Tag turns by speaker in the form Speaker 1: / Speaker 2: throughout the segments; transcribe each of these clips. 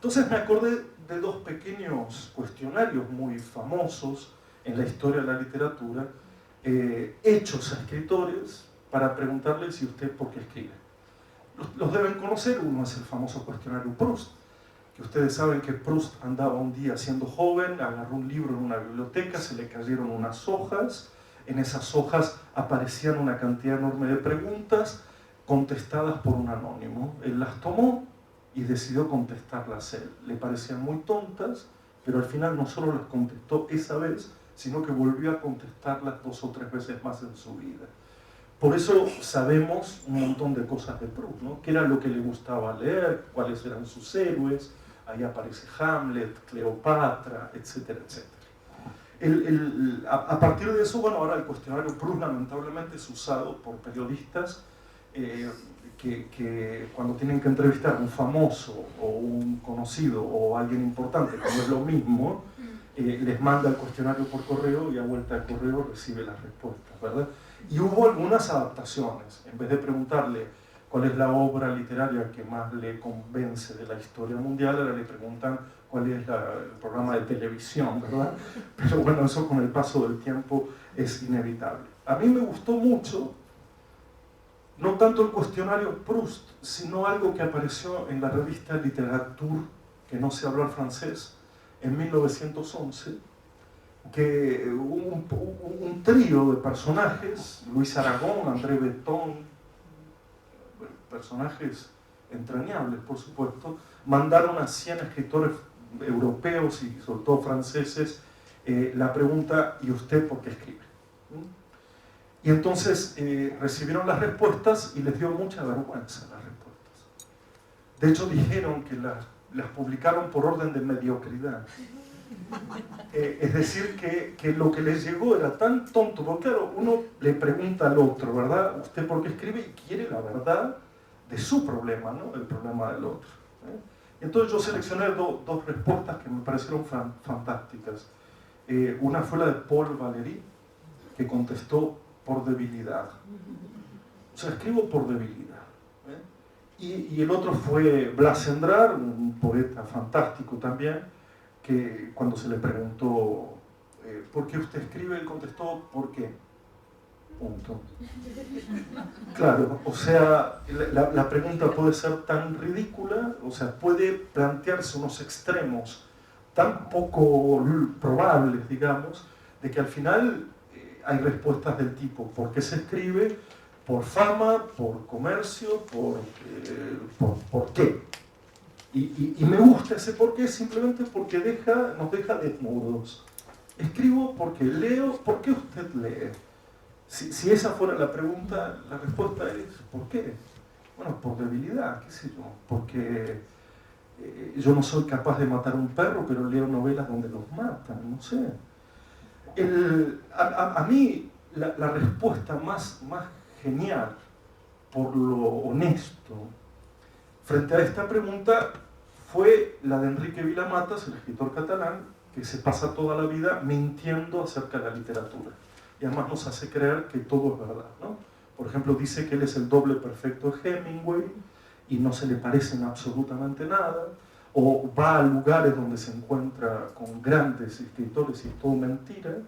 Speaker 1: Entonces me acordé de dos pequeños cuestionarios muy famosos en la historia de la literatura, hechos a escritores para preguntarles si usted por qué escribe. Los deben conocer. Uno es el famoso cuestionario Proust, que ustedes saben que Proust andaba un día siendo joven, agarró un libro en una biblioteca, se le cayeron unas hojas, en esas hojas aparecían una cantidad enorme de preguntas contestadas por un anónimo. Él las tomó y decidió contestarlas él. Le parecían muy tontas, pero al final no solo las contestó esa vez, sino que volvió a contestarlas 2 o 3 veces más en su vida. Por eso sabemos un montón de cosas de Proust, ¿no? ¿Qué era lo que le gustaba leer? ¿Cuáles eran sus héroes? Ahí aparece Hamlet, Cleopatra, etcétera, etcétera. A partir de eso, bueno, ahora el cuestionario Proust lamentablemente es usado por periodistas que cuando tienen que entrevistar a un famoso o un conocido o alguien importante, como es lo mismo, les manda el cuestionario por correo y a vuelta de correo recibe las respuestas, ¿verdad? Y hubo algunas adaptaciones. En vez de preguntarle cuál es la obra literaria que más le convence de la historia mundial, ahora le preguntan cuál es el programa de televisión, ¿verdad? Pero bueno, eso con el paso del tiempo es inevitable. A mí me gustó mucho, no tanto el cuestionario Proust, sino algo que apareció en la revista Literature, que no sé hablar francés, en 1911, que un trío de personajes, Luis Aragón, André Breton, personajes entrañables, por supuesto, mandaron a 100 escritores europeos y sobre todo franceses la pregunta: ¿y usted por qué escribe? Y entonces recibieron las respuestas y les dio mucha vergüenza las respuestas. De hecho, dijeron que las publicaron por orden de mediocridad. Es decir, que lo que les llegó era tan tonto, porque claro, uno le pregunta al otro, ¿verdad? ¿Usted por qué escribe? Y quiere la verdad de su problema, ¿no? El problema del otro. Entonces yo seleccioné dos respuestas que me parecieron fantásticas. Una fue la de Paul Valéry, que contestó: por debilidad. O sea, escribo por debilidad. Y el otro fue Blas Endrar, un poeta fantástico también, que cuando se le preguntó ¿por qué usted escribe?, él contestó: ¿por qué? Punto. Claro, o sea, la pregunta puede ser tan ridícula, o sea, puede plantearse unos extremos tan poco probables, digamos, de que al final hay respuestas del tipo: ¿por qué se escribe? Por fama, por comercio, por qué. Y me gusta ese por qué simplemente porque nos deja desnudos. Escribo porque leo. ¿Por qué usted lee? Si esa fuera la pregunta, la respuesta es: ¿por qué? Bueno, por debilidad, qué sé yo, porque yo no soy capaz de matar un perro, pero leo novelas donde los matan, no sé. A mí la respuesta más genial, por lo honesto, frente a esta pregunta fue la de Enrique Vila-Matas, el escritor catalán, que se pasa toda la vida mintiendo acerca de la literatura. Y además nos hace creer que todo es verdad, ¿no? Por ejemplo, dice que él es el doble perfecto de Hemingway y no se le parecen absolutamente nada. O va a lugares donde se encuentra con grandes escritores y es todo mentira,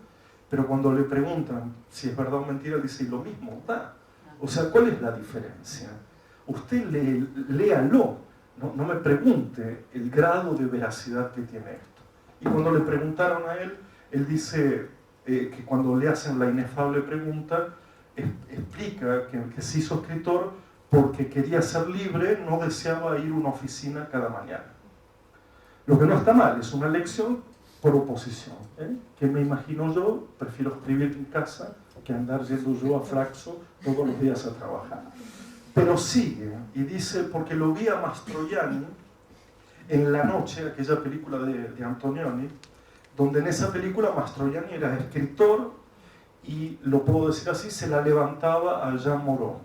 Speaker 1: pero cuando le preguntan si es verdad o mentira, dice: y lo mismo da. O sea, ¿cuál es la diferencia? Usted léalo, no me pregunte el grado de veracidad que tiene esto. Y cuando le preguntaron a él, él dice que cuando le hacen la inefable pregunta, explica que se hizo escritor porque quería ser libre, no deseaba ir a una oficina cada mañana. Lo que no está mal, es una elección por oposición. Que me imagino yo, prefiero escribir en casa que andar yendo yo a Flaxo todos los días a trabajar. Pero sigue y dice: porque lo vi a Mastroianni en La noche, aquella película de Antonioni, donde en esa película Mastroianni era escritor y, lo puedo decir así, se la levantaba a Jean Moreau.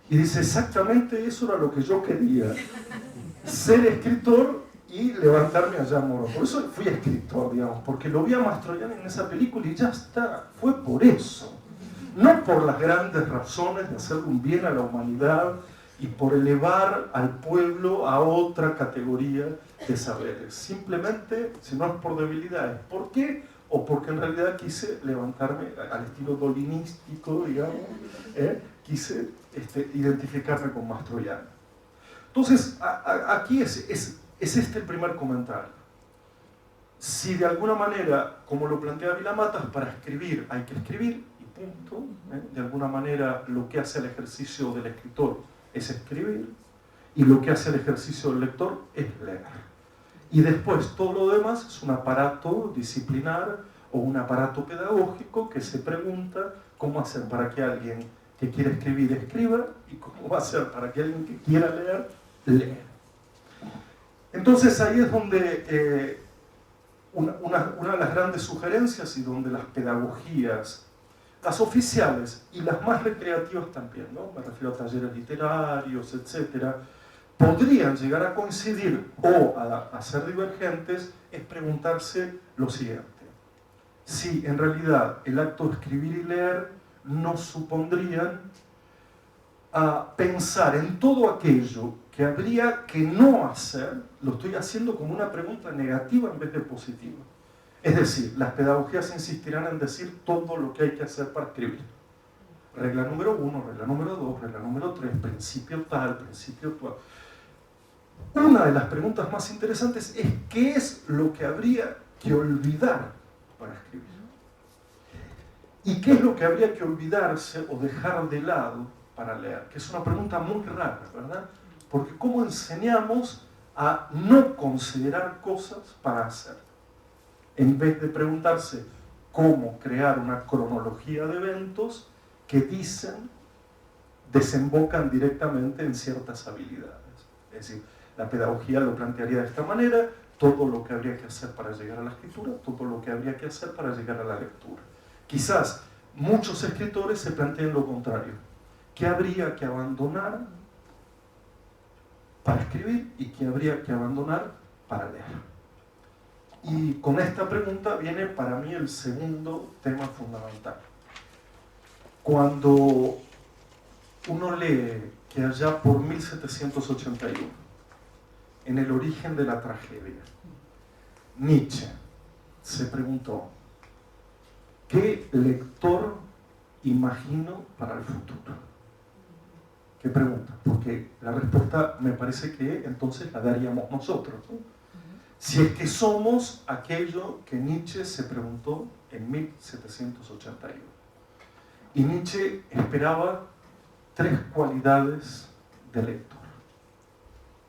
Speaker 1: Y dice: exactamente eso era lo que yo quería, ser escritor y levantarme a Jean Moreau. Por eso fui escritor, digamos, porque lo vi a Mastroianni en esa película y ya está, fue por eso. No por las grandes razones de hacer un bien a la humanidad, y por elevar al pueblo a otra categoría de saberes. Simplemente, si no es por debilidades. ¿Por qué? O porque en realidad quise levantarme al estilo dolinístico, digamos, quise identificarme con Mastroianni. Entonces, aquí es este el primer comentario. Si de alguna manera, como lo plantea Vilamatas, para escribir hay que escribir, y punto, de alguna manera lo que hace el ejercicio del escritor es escribir, y lo que hace el ejercicio del lector es leer. Y después todo lo demás es un aparato disciplinar o un aparato pedagógico que se pregunta cómo hacer para que alguien que quiera escribir escriba y cómo va a ser para que alguien que quiera leer lea. Entonces ahí es donde una de las grandes sugerencias y donde las pedagogías, las oficiales y las más recreativas también, ¿no? Me refiero a talleres literarios, etcétera, podrían llegar a coincidir o a ser divergentes, es preguntarse lo siguiente: si en realidad el acto de escribir y leer nos supondrían a pensar en todo aquello que habría que no hacer, lo estoy haciendo como una pregunta negativa en vez de positiva. Es decir, las pedagogías insistirán en decir todo lo que hay que hacer para escribir. Regla número 1, regla número 2, regla número 3, principio tal, principio tal. Una de las preguntas más interesantes es ¿qué es lo que habría que olvidar para escribir? ¿Y qué es lo que habría que olvidarse o dejar de lado para leer? Que es una pregunta muy rara, ¿verdad? Porque ¿cómo enseñamos a no considerar cosas para hacer? En vez de preguntarse cómo crear una cronología de eventos que desembocan directamente en ciertas habilidades. Es decir, la pedagogía lo plantearía de esta manera: todo lo que habría que hacer para llegar a la escritura, todo lo que habría que hacer para llegar a la lectura. Quizás muchos escritores se planteen lo contrario: ¿qué habría que abandonar para escribir y qué habría que abandonar para leer? Y con esta pregunta viene para mí el segundo tema fundamental. Cuando uno lee que allá por 1781, en el origen de la tragedia, Nietzsche se preguntó: ¿qué lector imagino para el futuro? ¿Qué pregunta? Porque la respuesta me parece que entonces la daríamos nosotros, ¿no? Si es que somos aquello que Nietzsche se preguntó en 1781. Y Nietzsche esperaba 3 cualidades de lector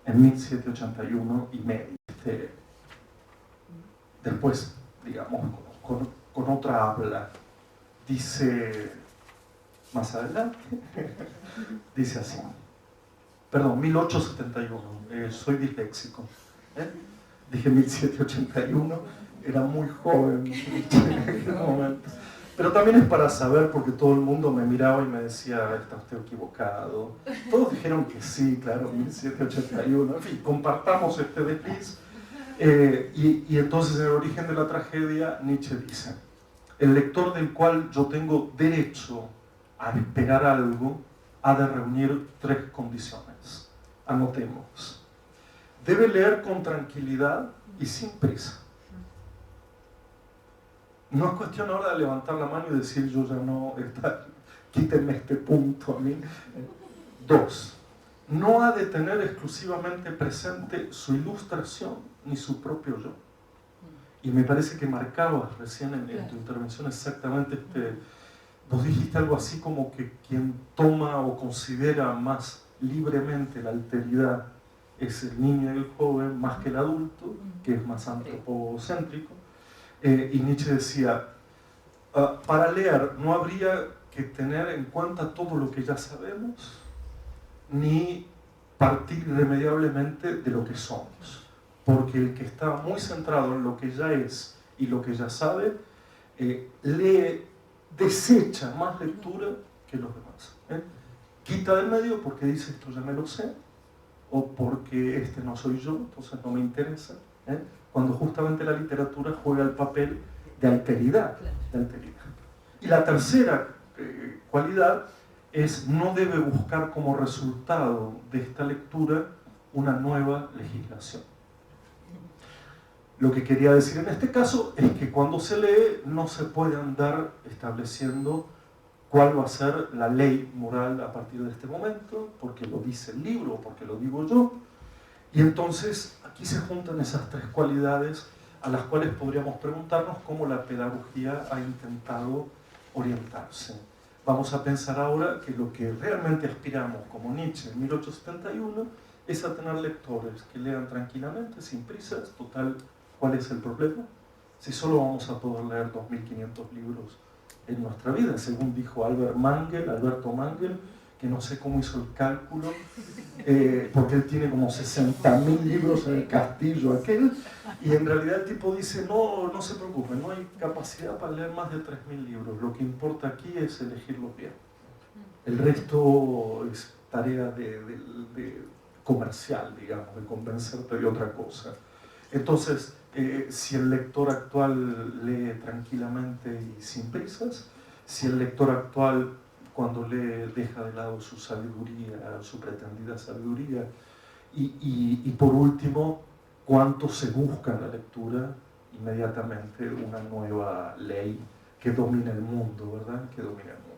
Speaker 1: en 1781 y medio. Después, digamos, con otra habla, dice más adelante, dice así, perdón, 1871, soy disléxico, dije 1781, era muy joven en aquel momento. Pero también es para saber, porque todo el mundo me miraba y me decía: está usted equivocado. Todos dijeron que sí, claro, 1781. En fin, compartamos este desliz. Y entonces, en el origen de la tragedia, Nietzsche dice: el lector del cual yo tengo derecho a esperar algo ha de reunir 3 condiciones. Anotemos: debe leer con tranquilidad y sin prisa. No es cuestión ahora de levantar la mano y decir: yo ya no, quítenme este punto a mí. 2, no ha de tener exclusivamente presente su ilustración ni su propio yo. Y me parece que marcabas recién en tu intervención exactamente vos dijiste algo así como que quien toma o considera más libremente la alteridad es el niño y el joven más que el adulto, que es más antropocéntrico. Y Nietzsche decía: para leer no habría que tener en cuenta todo lo que ya sabemos, ni partir irremediablemente de lo que somos. Porque el que está muy centrado en lo que ya es y lo que ya sabe, desecha más lectura que los demás. Quita del medio porque dice: esto ya me lo sé, o porque este no soy yo, entonces no me interesa. Cuando justamente la literatura juega el papel de alteridad. Y la tercera cualidad no debe buscar como resultado de esta lectura una nueva legislación. Lo que quería decir en este caso es que cuando se lee no se puede andar estableciendo cuál va a ser la ley moral a partir de este momento, porque lo dice el libro o porque lo digo yo. Y entonces aquí se juntan esas tres cualidades a las cuales podríamos preguntarnos cómo la pedagogía ha intentado orientarse. Vamos a pensar ahora que lo que realmente aspiramos, como Nietzsche en 1871, es a tener lectores que lean tranquilamente, sin prisas. Total, ¿cuál es el problema? Si solo vamos a poder leer 2.500 libros en nuestra vida, según dijo Alberto Mangel, que no sé cómo hizo el cálculo, porque él tiene como 60.000 libros en el castillo aquel, y en realidad el tipo dice, no se preocupen, no hay capacidad para leer más de 3.000 libros, lo que importa aquí es elegirlos bien. El resto es tarea de comercial, digamos, de convencerte de otra cosa. Entonces, si el lector actual lee tranquilamente y sin prisas, si el lector actual cuando lee deja de lado su sabiduría, su pretendida sabiduría, y por último, cuánto se busca en la lectura inmediatamente una nueva ley que domine el mundo, ¿verdad? Que domine el mundo.